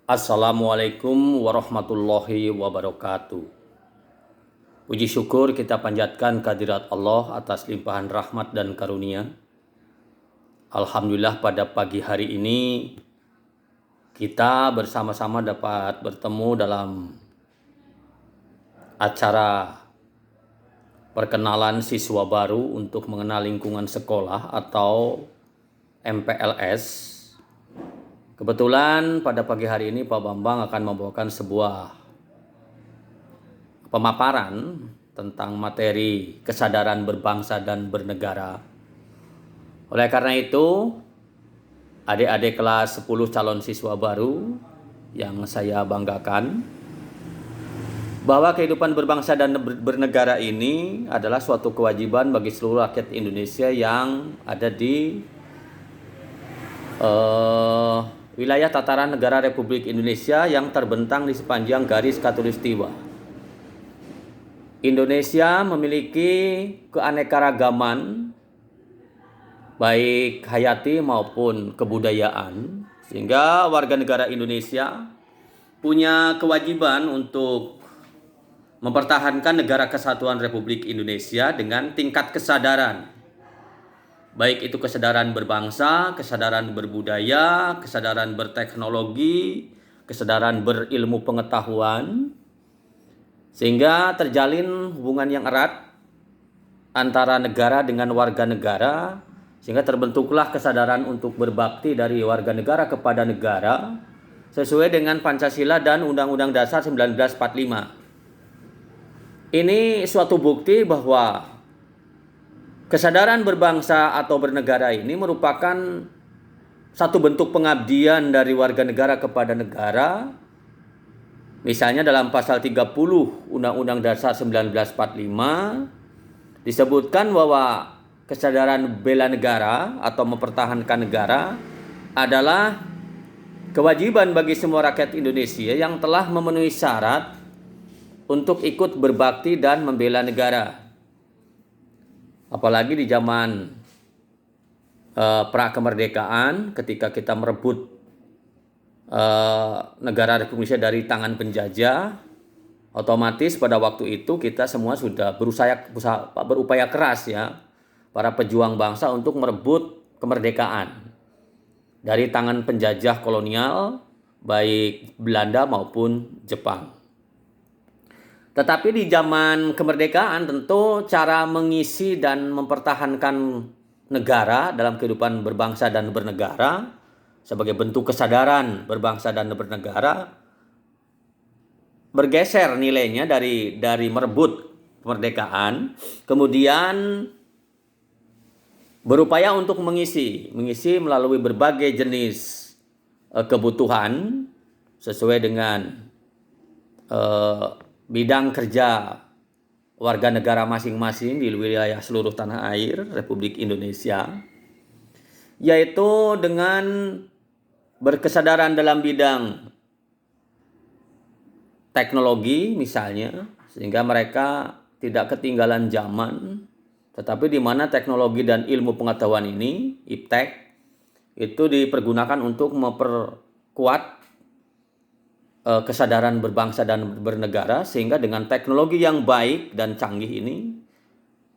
Assalamualaikum warahmatullahi wabarakatuh. Puji syukur kita panjatkan kehadirat Allah atas limpahan rahmat dan karunia. Alhamdulillah pada pagi hari ini kita bersama-sama dapat bertemu dalam acara perkenalan siswa baru untuk mengenal lingkungan sekolah atau MPLS. Kebetulan pada pagi hari ini Pak Bambang akan membawakan sebuah pemaparan tentang materi kesadaran berbangsa dan bernegara. Oleh karena itu, adik-adik kelas 10 calon siswa baru yang saya banggakan, bahwa kehidupan berbangsa dan bernegara ini adalah suatu kewajiban bagi seluruh rakyat Indonesia yang ada di wilayah tataran negara Republik Indonesia yang terbentang di sepanjang garis khatulistiwa. Indonesia memiliki keanekaragaman baik hayati maupun kebudayaan, sehingga warga negara Indonesia punya kewajiban untuk mempertahankan negara kesatuan Republik Indonesia dengan tingkat kesadaran, baik itu kesadaran berbangsa, kesadaran berbudaya, kesadaran berteknologi, kesadaran berilmu pengetahuan, sehingga terjalin hubungan yang erat antara negara dengan warga negara, sehingga terbentuklah kesadaran untuk berbakti dari warga negara kepada negara sesuai dengan Pancasila dan Undang-Undang Dasar 1945. Ini suatu bukti bahwa kesadaran berbangsa atau bernegara ini merupakan satu bentuk pengabdian dari warga negara kepada negara. Misalnya dalam pasal 30 Undang-Undang Dasar 1945 disebutkan bahwa kesadaran bela negara atau mempertahankan negara adalah kewajiban bagi semua rakyat Indonesia yang telah memenuhi syarat untuk ikut berbakti dan membela negara. Apalagi di zaman pra-kemerdekaan, ketika kita merebut negara Republik Indonesia dari tangan penjajah, otomatis pada waktu itu kita semua sudah berupaya keras ya, para pejuang bangsa untuk merebut kemerdekaan dari tangan penjajah kolonial, baik Belanda maupun Jepang. Tetapi di zaman kemerdekaan tentu cara mengisi dan mempertahankan negara dalam kehidupan berbangsa dan bernegara sebagai bentuk kesadaran berbangsa dan bernegara bergeser nilainya dari merebut kemerdekaan, kemudian berupaya untuk mengisi melalui berbagai jenis kebutuhan sesuai dengan bidang kerja warga negara masing-masing di wilayah seluruh tanah air Republik Indonesia, yaitu dengan berkesadaran dalam bidang teknologi misalnya, sehingga mereka tidak ketinggalan zaman, tetapi di mana teknologi dan ilmu pengetahuan ini, IPTEK, itu dipergunakan untuk memperkuat kesadaran berbangsa dan bernegara, sehingga dengan teknologi yang baik dan canggih ini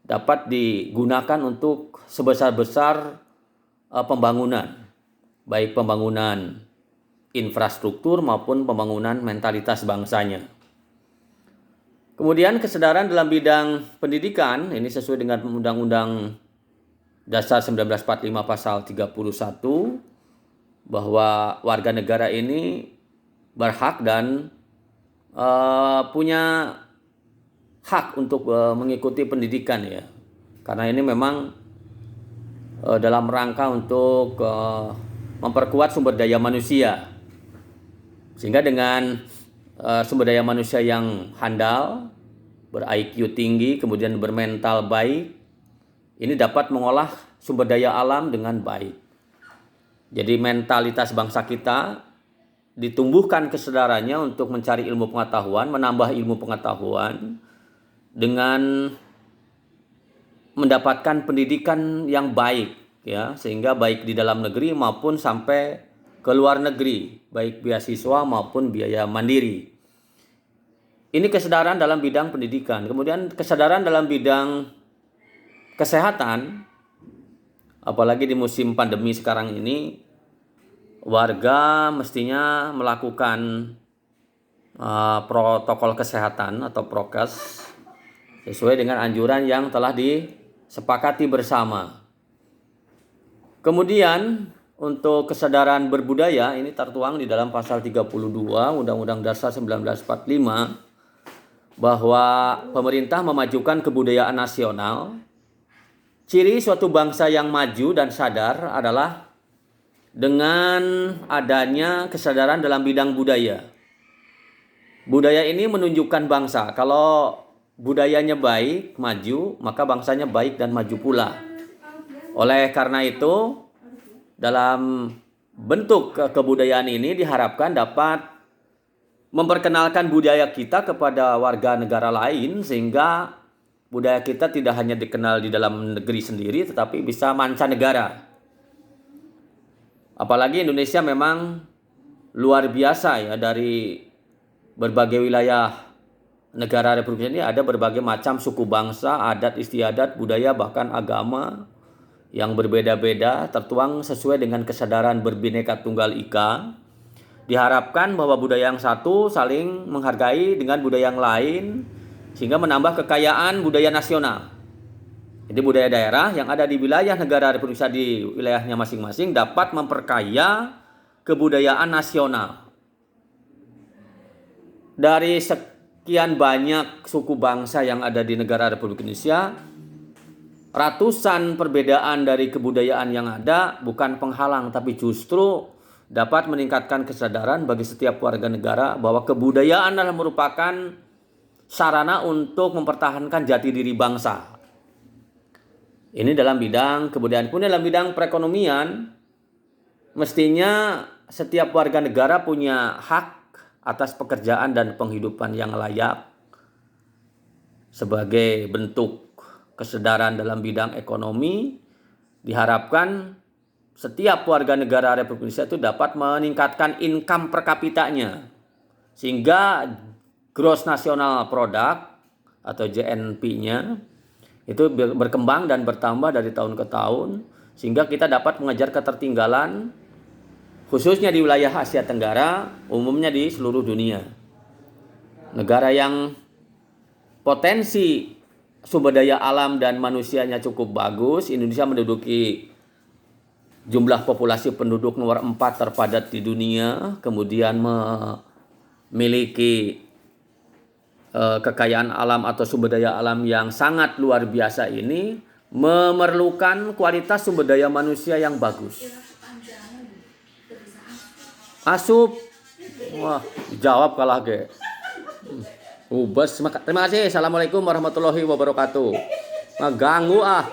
dapat digunakan untuk sebesar-besar pembangunan, baik pembangunan infrastruktur maupun pembangunan mentalitas bangsanya. Kemudian kesadaran dalam bidang pendidikan, ini sesuai dengan Undang-Undang Dasar 1945 pasal 31, bahwa warga negara ini berhak dan punya hak untuk mengikuti pendidikan ya, karena ini memang dalam rangka untuk memperkuat sumber daya manusia, sehingga dengan sumber daya manusia yang handal, ber-IQ tinggi, kemudian bermental baik, ini dapat mengolah sumber daya alam dengan baik. Jadi mentalitas bangsa kita ditumbuhkan kesadarannya untuk mencari ilmu pengetahuan, menambah ilmu pengetahuan dengan mendapatkan pendidikan yang baik ya, sehingga baik di dalam negeri maupun sampai ke luar negeri, baik beasiswa maupun biaya mandiri. Ini kesadaran dalam bidang pendidikan. Kemudian kesadaran dalam bidang kesehatan, apalagi di musim pandemi sekarang ini, warga mestinya melakukan protokol kesehatan atau prokes sesuai dengan anjuran yang telah disepakati bersama. Kemudian untuk kesadaran berbudaya ini tertuang di dalam pasal 32 Undang-Undang Dasar 1945 bahwa pemerintah memajukan kebudayaan nasional. Ciri suatu bangsa yang maju dan sadar adalah dengan adanya kesadaran dalam bidang budaya. Budaya ini menunjukkan bangsa. Kalau budayanya baik, maju, maka bangsanya baik dan maju pula. Oleh karena itu, dalam bentuk kebudayaan ini diharapkan dapat memperkenalkan budaya kita kepada warga negara lain, sehingga budaya kita tidak hanya dikenal di dalam negeri sendiri tetapi bisa mancanegara. Apalagi Indonesia memang luar biasa ya, dari berbagai wilayah negara Republik ini ada berbagai macam suku bangsa, adat istiadat, budaya, bahkan agama yang berbeda-beda tertuang sesuai dengan kesadaran berbineka tunggal ika. Diharapkan bahwa budaya yang satu saling menghargai dengan budaya yang lain sehingga menambah kekayaan budaya nasional. Jadi budaya daerah yang ada di wilayah negara Republik Indonesia di wilayahnya masing-masing dapat memperkaya kebudayaan nasional. Dari sekian banyak suku bangsa yang ada di negara Republik Indonesia, ratusan perbedaan dari kebudayaan yang ada bukan penghalang tapi justru dapat meningkatkan kesadaran bagi setiap warga negara bahwa kebudayaan adalah merupakan sarana untuk mempertahankan jati diri bangsa. Ini dalam bidang kebudayaan. Pun dalam bidang perekonomian, mestinya setiap warga negara punya hak atas pekerjaan dan penghidupan yang layak. Sebagai bentuk kesadaran dalam bidang ekonomi, diharapkan setiap warga negara Republik Indonesia itu dapat meningkatkan income per kapitanya, sehingga gross national product atau GNP-nya itu berkembang dan bertambah dari tahun ke tahun, sehingga kita dapat mengejar ketertinggalan khususnya di wilayah Asia Tenggara, umumnya di seluruh dunia. Negara yang potensi sumber daya alam dan manusianya cukup bagus, Indonesia menduduki jumlah populasi penduduk nomor 4 terpadat di dunia, kemudian memiliki kekayaan alam atau sumber daya alam yang sangat luar biasa ini, memerlukan kualitas sumber daya manusia yang bagus. Asup, wah, jawab kalah ge. Ubes, terima kasih. Assalamualaikum warahmatullahi wabarakatuh. Ngeganggu ah.